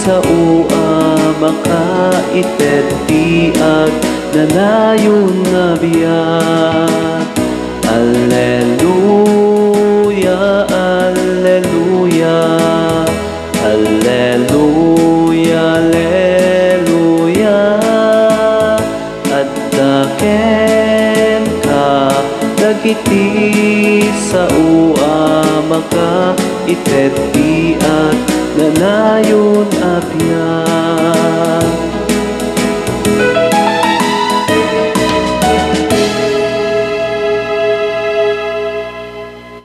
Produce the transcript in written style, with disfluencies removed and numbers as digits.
sa ua makaitetiag nalayon na biyak. Alleluia, alleluia, alleluia, alleluia. At daken ka dagiti sa ua makaitetiag nalayon a biyak.